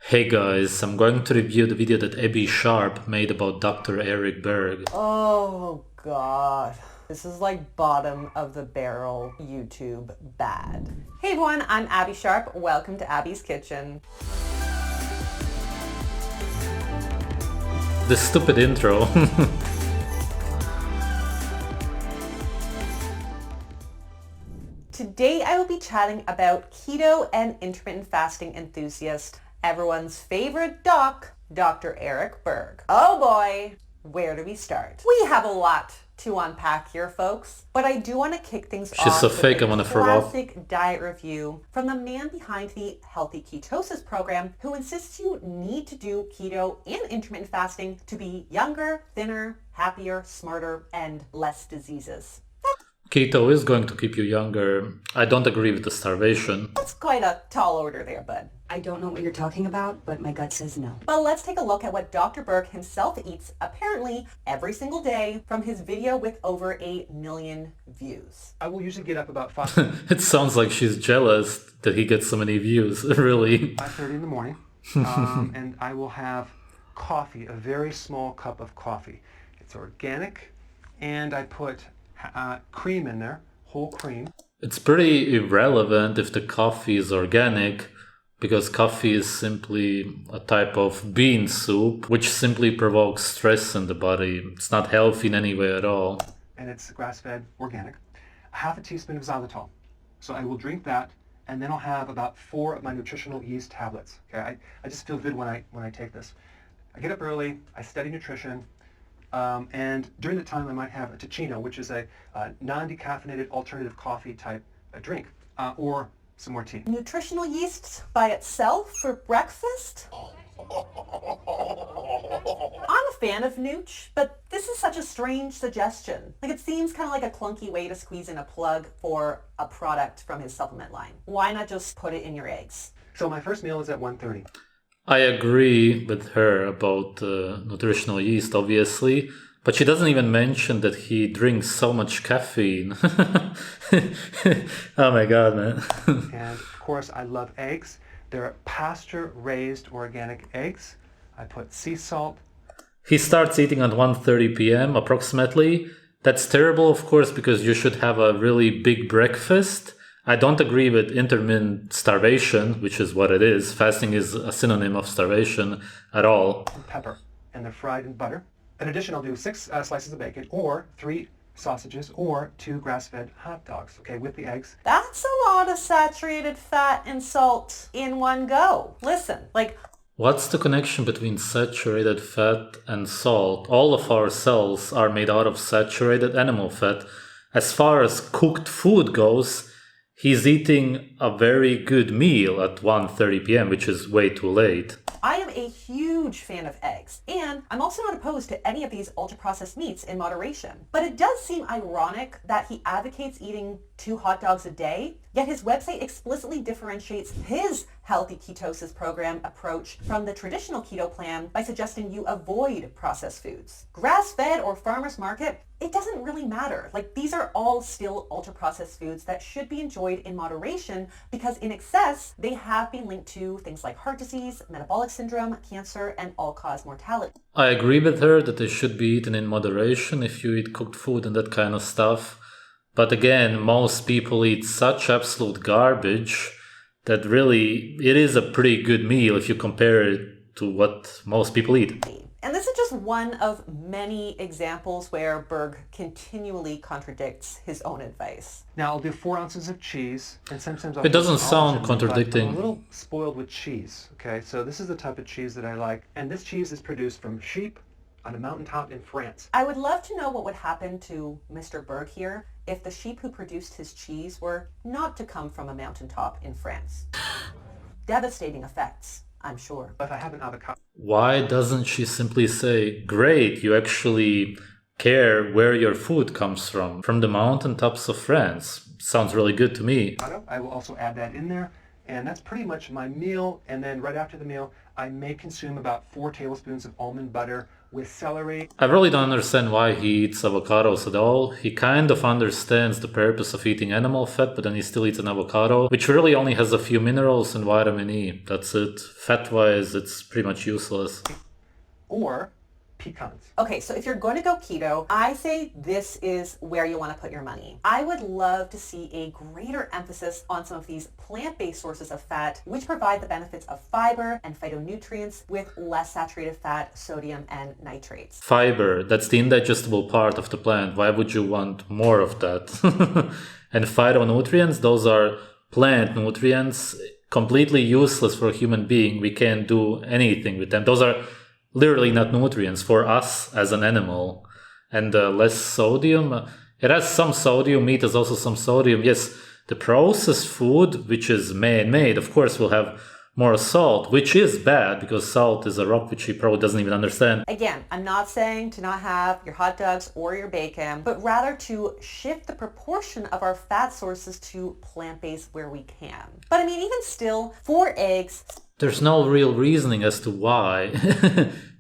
Hey guys, I'm going to review the video that Abby Sharp made about Dr. Eric Berg. Oh God. This is like bottom of the barrel YouTube bad. Hey everyone, I'm Abby Sharp. Welcome to Abby's Kitchen. The stupid intro. Today I will be chatting about keto and intermittent fasting enthusiast, everyone's favorite doc, Dr. Eric Berg. Oh boy, where do we start? We have a lot to unpack here, folks, but I do want to kick things She's off so with fake, a I want to throw up. classic diet review from the man behind the Healthy Ketosis program, who insists you need to do keto and intermittent fasting to be younger, thinner, happier, smarter, and less diseases. Keto is going to keep you younger. I don't agree with the starvation. That's quite a tall order there, bud. I don't know what you're talking about, but my gut says no. But let's take a look at what Dr. Berg himself eats apparently every single day from his video with over 1 million views. I will usually get up about 5:30 It sounds like she's jealous that he gets so many views, really. in the morning, and I will have coffee, a very small cup of coffee. It's organic, and I put cream in there, whole cream. It's pretty irrelevant if the coffee is organic, because coffee is simply a type of bean soup, which simply provokes stress in the body. It's not healthy in any way at all. And it's grass-fed, organic. Half a teaspoon of xylitol. So I will drink that, and then I'll have about 4 of my nutritional yeast tablets. Okay, I just feel good when I take this. I get up early, I study nutrition, and during the time I might have a Ticino, which is a non-decaffeinated alternative coffee type drink, or some more tea. Nutritional yeast by itself for breakfast? I'm a fan of Nooch, but this is such a strange suggestion. Like, it seems kind of like a clunky way to squeeze in a plug for a product from his supplement line. Why not just put it in your eggs? So my first meal is at 1:30. I agree with her about nutritional yeast, obviously, but she doesn't even mention that he drinks so much caffeine. Oh my god, man. And of course, I love eggs. They're pasture-raised organic eggs. I put sea salt. He starts eating at 1:30 p.m. approximately. That's terrible, of course, because you should have a really big breakfast. I don't agree with intermittent starvation, which is what it is. Fasting is a synonym of starvation at all. And pepper, and they're fried in butter. In addition, I'll do 6 slices of bacon, or 3 sausages, or 2 grass-fed hot dogs, okay, with the eggs. That's a lot of saturated fat and salt in one go. Listen, like, What's the connection between saturated fat and salt? All of our cells are made out of saturated animal fat. As far as cooked food goes, he's eating a very good meal at 1:30 p.m., which is way too late. I am a huge fan of eggs, and I'm also not opposed to any of these ultra-processed meats in moderation. But it does seem ironic that he advocates eating 2 hot dogs a day, yet his website explicitly differentiates his healthy ketosis program approach from the traditional keto plan by suggesting you avoid processed foods. Grass-fed or farmer's market, it doesn't really matter. Like, these are all still ultra-processed foods that should be enjoyed in moderation, because in excess, they have been linked to things like heart disease, metabolic syndrome, cancer, and all-cause mortality. I agree with her that they should be eaten in moderation if you eat cooked food and that kind of stuff. But again, most people eat such absolute garbage that really it is a pretty good meal if you compare it to what most people eat. And this is just one of many examples where Berg continually contradicts his own advice. Now I'll do 4 ounces of cheese, and sometimes I'll It doesn't put sound collagen, but contradicting. I'm a little spoiled with cheese, okay? So this is the type of cheese that I like, and this cheese is produced from sheep on a mountaintop in France. I would love to know what would happen to Mr. Berg here if the sheep who produced his cheese were not to come from a mountaintop in France. Devastating effects, I'm sure. If I have an avocado, Why doesn't she simply say, great, you actually care where your food comes from the mountaintops of France? Sounds really good to me. I will also add that in there, and that's pretty much my meal. And then right after the meal, I may consume about 4 tablespoons of almond butter with celery. I really don't understand why he eats avocados at all. He kind of understands the purpose of eating animal fat, but then he still eats an avocado, which really only has a few minerals and vitamin E. That's it. Fat-wise, it's pretty much useless. Or pecans. Okay, so if you're going to go keto, I say this is where you want to put your money. I would love to see a greater emphasis on some of these plant-based sources of fat, which provide the benefits of fiber and phytonutrients with less saturated fat, sodium, and nitrates. Fiber, that's the indigestible part of the plant. Why would you want more of that? And phytonutrients, those are plant nutrients, completely useless for a human being. We can't do anything with them. Those are literally not nutrients for us as an animal. And less sodium. It has some sodium. Meat has also some sodium. Yes, the processed food, which is man-made, of course, will have more salt, which is bad because salt is a rock which he probably doesn't even understand. Again, I'm not saying to not have your hot dogs or your bacon, but rather to shift the proportion of our fat sources to plant-based where we can. But I mean, even still, for eggs, there's no real reasoning as to why.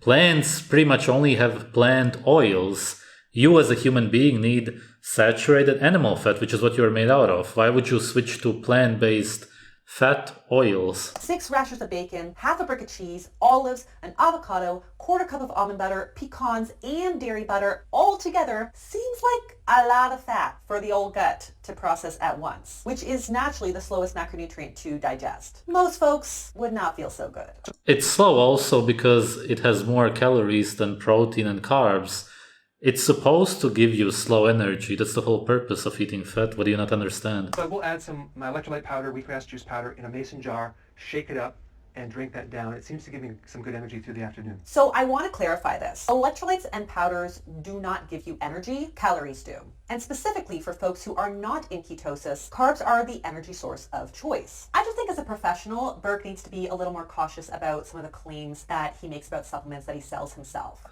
Plants pretty much only have plant oils. You as a human being need saturated animal fat, which is what you're made out of. Why would you switch to plant-based fat oils? 6 rashers of bacon, half a brick of cheese, olives, an avocado, quarter cup of almond butter, pecans, and dairy butter all together seems like a lot of fat for the old gut to process at once, which is naturally the slowest macronutrient to digest. Most folks would not feel so good. It's slow also because it has more calories than protein and carbs. It's supposed to give you slow energy. That's the whole purpose of eating fat. What do you not understand? So I will add my electrolyte powder, wheatgrass juice powder in a mason jar, shake it up, and drink that down. It seems to give me some good energy through the afternoon. So I want to clarify this. Electrolytes and powders do not give you energy, calories do. And specifically for folks who are not in ketosis, carbs are the energy source of choice. I just think as a professional, Berg needs to be a little more cautious about some of the claims that he makes about supplements that he sells himself.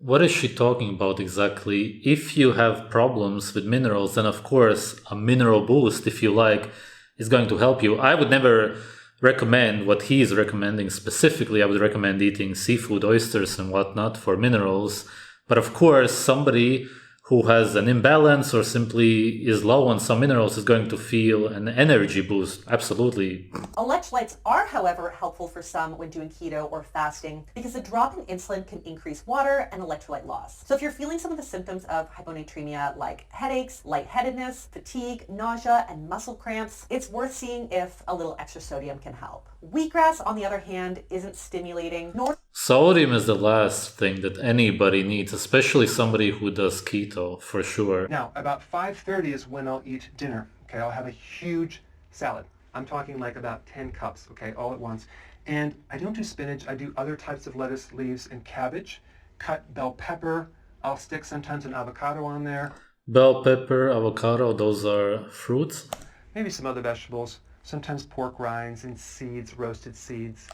What is she talking about exactly? If you have problems with minerals, then of course a mineral boost, if you like, is going to help you. I would never recommend what he is recommending specifically. I would recommend eating seafood, oysters and whatnot for minerals. But of course, somebody who has an imbalance or simply is low on some minerals is going to feel an energy boost. Absolutely. Electrolytes are, however, helpful for some when doing keto or fasting because a drop in insulin can increase water and electrolyte loss. So if you're feeling some of the symptoms of hyponatremia like headaches, lightheadedness, fatigue, nausea, and muscle cramps, it's worth seeing if a little extra sodium can help. Wheatgrass, on the other hand, isn't stimulating nor... Sodium is the last thing that anybody needs, especially somebody who does keto, for sure. Now, about 5:30 is when I'll eat dinner. Okay, I'll have a huge salad. I'm talking like about 10 cups, okay, all at once. And I don't do spinach. I do other types of lettuce leaves and cabbage. Cut bell pepper. I'll stick sometimes an avocado on there. Bell pepper, avocado, those are fruits? Maybe some other vegetables. Sometimes pork rinds and seeds, roasted seeds.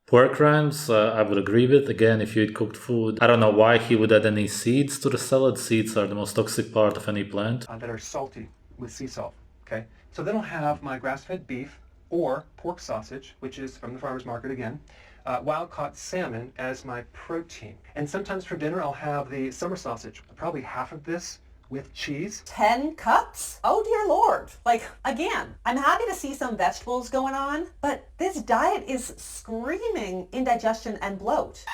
Pork rinds, I would agree with. Again, if you eat cooked food, I don't know why he would add any seeds to the salad. Seeds are the most toxic part of any plant. That are salty with sea salt, okay? So then I'll have my grass-fed beef or pork sausage, which is from the farmer's market again, wild-caught salmon as my protein. And sometimes for dinner I'll have the summer sausage, probably half of this with cheese. 10 cups? Oh dear Lord. Like, again, I'm happy to see some vegetables going on, but this diet is screaming indigestion and bloat.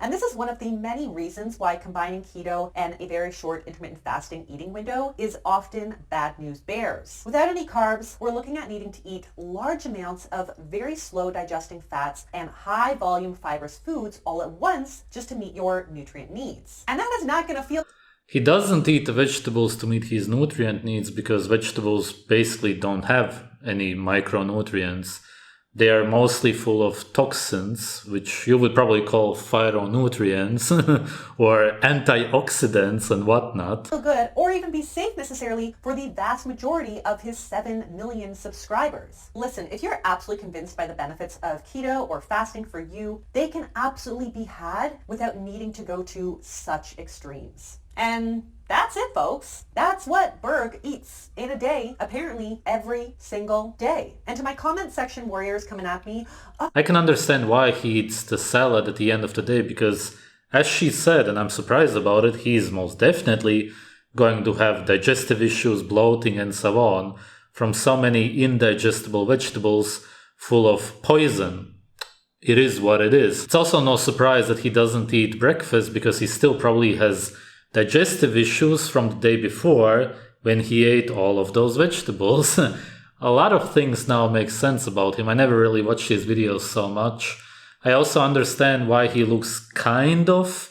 And this is one of the many reasons why combining keto and a very short intermittent fasting eating window is often bad news bears. Without any carbs, we're looking at needing to eat large amounts of very slow digesting fats and high volume fibrous foods all at once just to meet your nutrient needs. And that is not going to feel... He doesn't eat the vegetables to meet his nutrient needs because vegetables basically don't have any micronutrients. They are mostly full of toxins, which you would probably call phytonutrients or antioxidants and whatnot. Feel good or even be safe necessarily for the vast majority of his 7 million subscribers. Listen, if you're absolutely convinced by the benefits of keto or fasting for you, they can absolutely be had without needing to go to such extremes. And that's it, folks. That's what Berg eats in a day, apparently every single day. And to my comment section warriors coming at me, I can understand why he eats the salad at the end of the day because As she said, and I'm surprised about it, he's most definitely going to have digestive issues, bloating, and so on from so many indigestible vegetables full of poison. It is what it is. It's also no surprise that he doesn't eat breakfast because he still probably has digestive issues from the day before when he ate all of those vegetables. A lot of things now make sense about him. I never really watched his videos so much. I also understand why he looks kind of,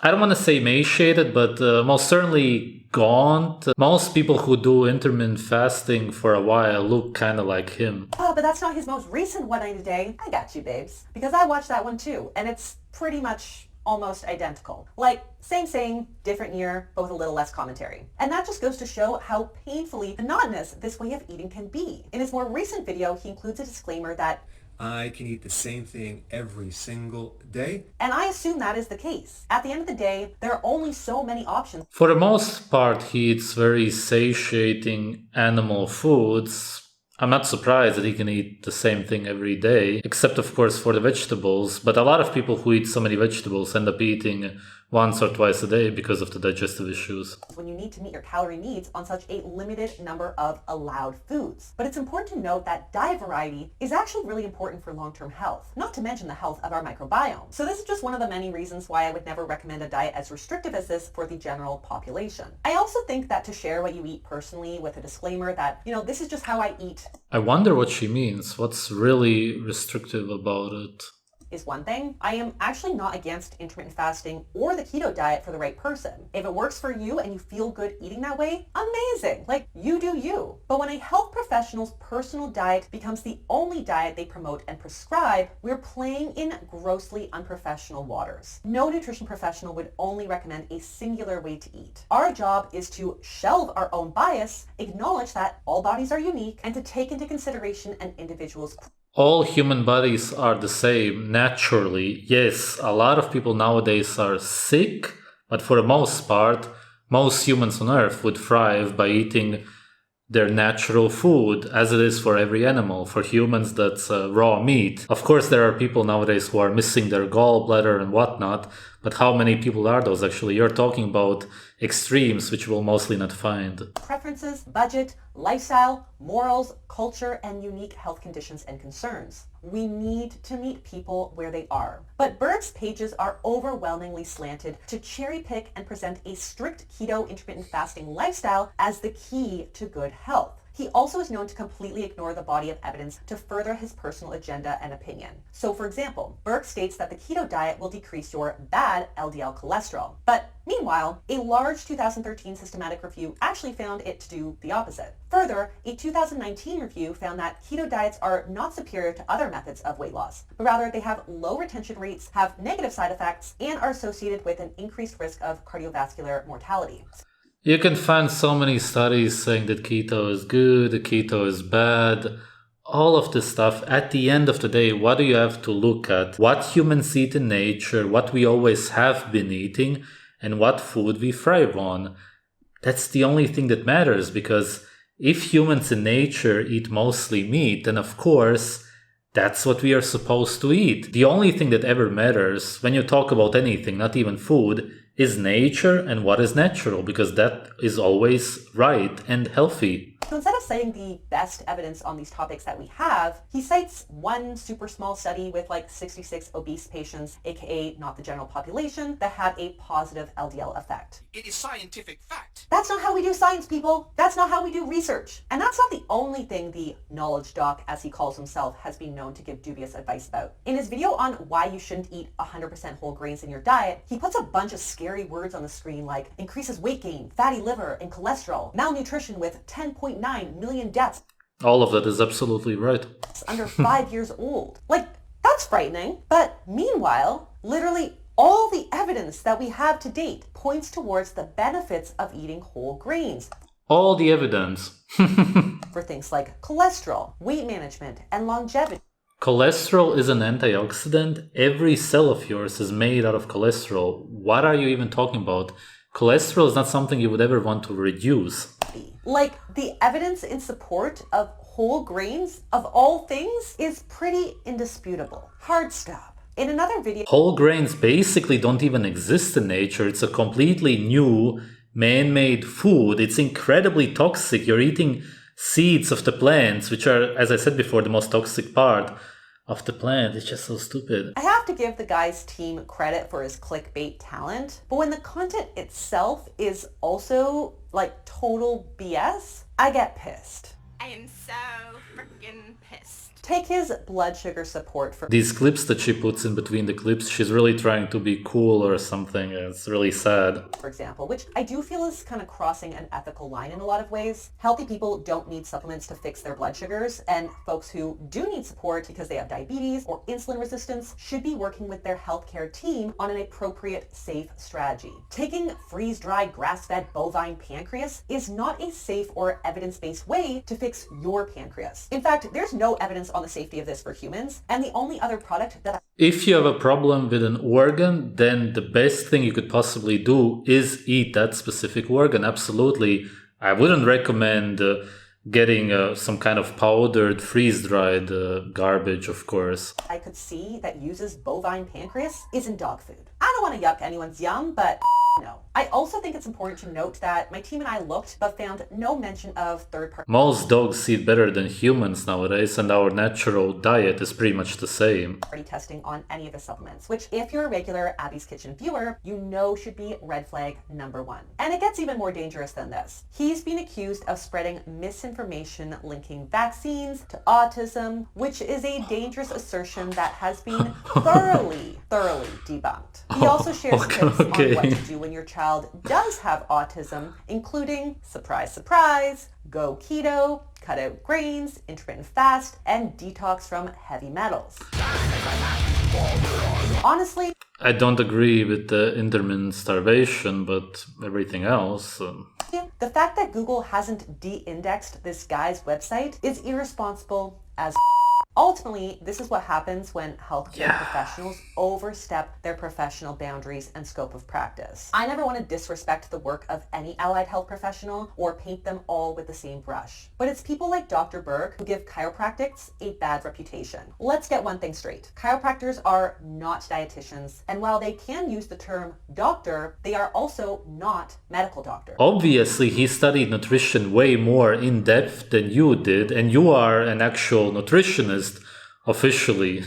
I don't want to say emaciated, but most certainly gaunt. Most people who do intermittent fasting for a while look kind of like him. Oh, but that's not his most recent 190 a day. I got you, babes. Because I watched that one too, and it's pretty much almost identical. Like, same, different year, but with a little less commentary. And that just goes to show how painfully monotonous this way of eating can be. In his more recent video, he includes a disclaimer that I can eat the same thing every single day. And I assume that is the case. At the end of the day, there are only so many options. For the most part, he eats very satiating animal foods. I'm not surprised that he can eat the same thing every day, except of course for the vegetables. But a lot of people who eat so many vegetables end up eating once or twice a day because of the digestive issues. When you need to meet your calorie needs on such a limited number of allowed foods. But it's important to note that diet variety is actually really important for long-term health, not to mention the health of our microbiome. So this is just one of the many reasons why I would never recommend a diet as restrictive as this for the general population. I also think that to share what you eat personally with a disclaimer that, this is just how I eat. I wonder what she means. What's really restrictive about it? Is one thing. I am actually not against intermittent fasting or the keto diet for the right person. If it works for you and you feel good eating that way, amazing. Like, you do you. But when a health professional's personal diet becomes the only diet they promote and prescribe, we're playing in grossly unprofessional waters. No nutrition professional would only recommend a singular way to eat. Our job is to shelve our own bias, acknowledge that all bodies are unique, and to take into consideration an individual's. All human bodies are the same, naturally. Yes, a lot of people nowadays are sick, but for the most part, most humans on Earth would thrive by eating their natural food, as it is for every animal. For humans, that's raw meat. Of course, there are people nowadays who are missing their gallbladder and whatnot, but how many people are those actually? You're talking about extremes, which we'll mostly not find. Preferences, budget, lifestyle, morals, culture, and unique health conditions and concerns. We need to meet people where they are. But Berg's pages are overwhelmingly slanted to cherry pick and present a strict keto intermittent fasting lifestyle as the key to good health. He also is known to completely ignore the body of evidence to further his personal agenda and opinion. So for example, Berg states that the keto diet will decrease your bad LDL cholesterol. But meanwhile, a large 2013 systematic review actually found it to do the opposite. Further, a 2019 review found that keto diets are not superior to other methods of weight loss, but rather they have low retention rates, have negative side effects, and are associated with an increased risk of cardiovascular mortality. You can find so many studies saying that keto is good, keto is bad, all of this stuff. At the end of the day, what do you have to look at? What humans eat in nature, what we always have been eating, and what food we thrive on. That's the only thing that matters, because if humans in nature eat mostly meat, then of course, that's what we are supposed to eat. The only thing that ever matters when you talk about anything, not even food, is nature and what is natural, because that is always right and healthy. So instead of citing the best evidence on these topics that we have, he cites one super small study with like 66 obese patients, aka not the general population, that had a positive LDL effect. It is scientific fact. That's not how we do science, people. That's not how we do research. And that's not the only thing the knowledge doc, as he calls himself, has been known to give dubious advice about. In his video on why you shouldn't eat 100% whole grains in your diet, he puts a bunch of scary words on the screen like increases weight gain, fatty liver, and cholesterol, malnutrition with 10.9 million deaths. All of that is absolutely right. Under 5 years old. Like, that's frightening. But meanwhile, literally all the evidence that we have to date points towards the benefits of eating whole grains. All the evidence. For things like cholesterol, weight management, and longevity. Cholesterol is an antioxidant. Every cell of yours is made out of cholesterol. What are you even talking about? Cholesterol is not something you would ever want to reduce. Like, the evidence in support of whole grains, of all things, is pretty indisputable. Hard stop. In another video, Whole grains basically don't even exist in nature. It's a completely new, man-made food. It's incredibly toxic. You're eating seeds of the plants, which are, as I said before, the most toxic part of the plant. It's just so stupid. I have to give the guy's team credit for his clickbait talent, but when the content itself is also like total BS, I get pissed. I am so freaking pissed. Take his blood sugar support for These clips that she puts in between the clips, she's really trying to be cool or something. It's really sad. example, which I do feel is kind of crossing an ethical line in a lot of ways. Healthy people don't need supplements to fix their blood sugars, and folks who do need support because they have diabetes or insulin resistance should be working with their healthcare team on an appropriate, safe strategy. Taking freeze-dried grass-fed bovine pancreas is not a safe or evidence-based way to fix your pancreas. In fact, there's no evidence on the safety of this for humans, and the only other product that If you have a problem with an organ, then the best thing you could possibly do is eat that specific organ. Absolutely. I wouldn't recommend getting some kind of powdered, freeze-dried garbage, of course. I could see that uses bovine pancreas is in dog food. I don't want to yuck anyone's yum, but no. I also think it's important to note that my team and I looked but found no mention of third-party Most dogs eat better than humans nowadays, and our natural diet is pretty much the same. testing on any of the supplements, which if you're a regular Abby's Kitchen viewer, you know should be red flag number 1. And it gets even more dangerous than this. He's been accused of spreading misinformation linking vaccines to autism, which is a dangerous assertion that has been thoroughly debunked. He also shares tips on what to do when your child does have autism, including, surprise, surprise, go keto, cut out grains, intermittent fast, and detox from heavy metals. Honestly, I don't agree with the intermittent starvation, but everything else... the fact that Google hasn't de-indexed this guy's website is irresponsible as Ultimately, this is what happens when healthcare professionals overstep their professional boundaries and scope of practice. I never want to disrespect the work of any allied health professional or paint them all with the same brush. But it's people like Dr. Berg who give chiropractics a bad reputation. Let's get one thing straight. Chiropractors are not dietitians, and while they can use the term doctor, they are also not medical doctors. Obviously, he studied nutrition way more in depth than you did, and you are an actual nutritionist. Officially.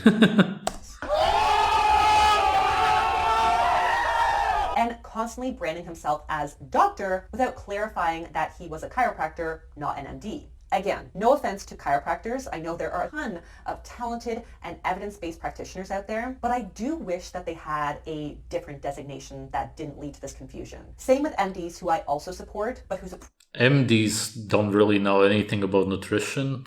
And constantly branding himself as doctor without clarifying that he was a chiropractor, not an MD. Again, no offense to chiropractors. I know there are a ton of talented and evidence-based practitioners out there, but I do wish that they had a different designation that didn't lead to this confusion. Same with MDs, who I also support, but whose MDs don't really know anything about nutrition.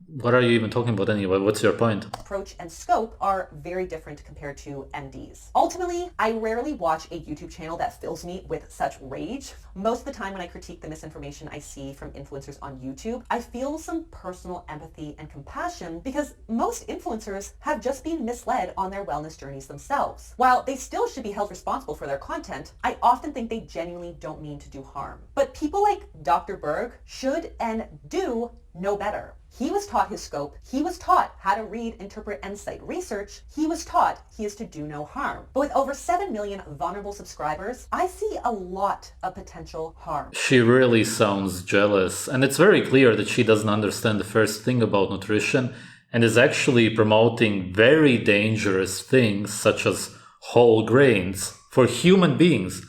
What are you even talking about anyway? What's your point? approach and scope are very different compared to MDs. Ultimately, I rarely watch a YouTube channel that fills me with such rage. Most of the time when I critique the misinformation I see from influencers on YouTube, I feel some personal empathy and compassion because most influencers have just been misled on their wellness journeys themselves. While they still should be held responsible for their content, I often think they genuinely don't mean to do harm. But people like Dr. Berg should and do know better. He was taught his scope. He was taught how to read, interpret, and cite research. He was taught he is to do no harm. But with over 7 million vulnerable subscribers, I see a lot of potential harm. She really sounds jealous, and it's very clear that she doesn't understand the first thing about nutrition and is actually promoting very dangerous things such as whole grains for human beings.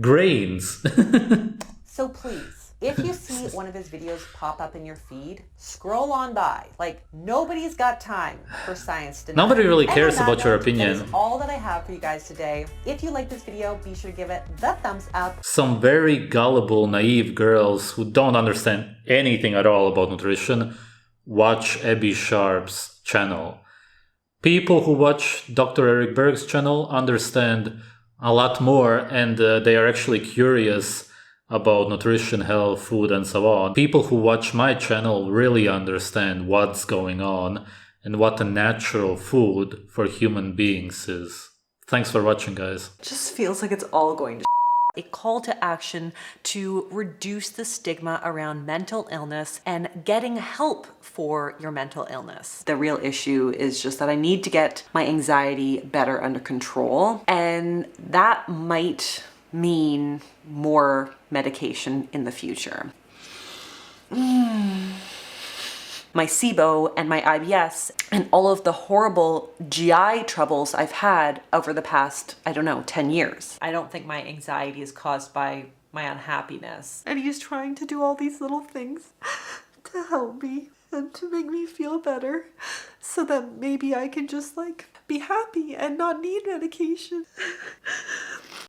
Grains. So please, if you see one of his videos pop up in your feed, scroll on by. Like, nobody's got time for science denial. Nobody really And cares on that about your note, opinion. That is all that I have for you guys today. If you like this video, be sure to give it the thumbs up. Some very gullible, naive girls who don't understand anything at all about nutrition watch Abby Sharp's channel. People who watch Dr. Eric Berg's channel understand a lot more, and they are actually curious about nutrition, health, food, and so on. People who watch my channel really understand what's going on and what a natural food for human beings is. Thanks for watching, guys. Just feels like it's all going to a call to action to reduce the stigma around mental illness and getting help for your mental illness. The real issue is just that I need to get my anxiety better under control, and that might mean more medication in the future. My SIBO and my IBS and all of the horrible GI troubles I've had over the past, 10 years. I don't think my anxiety is caused by my unhappiness. And he's trying to do all these little things to help me and to make me feel better so that maybe I can just be happy and not need medication.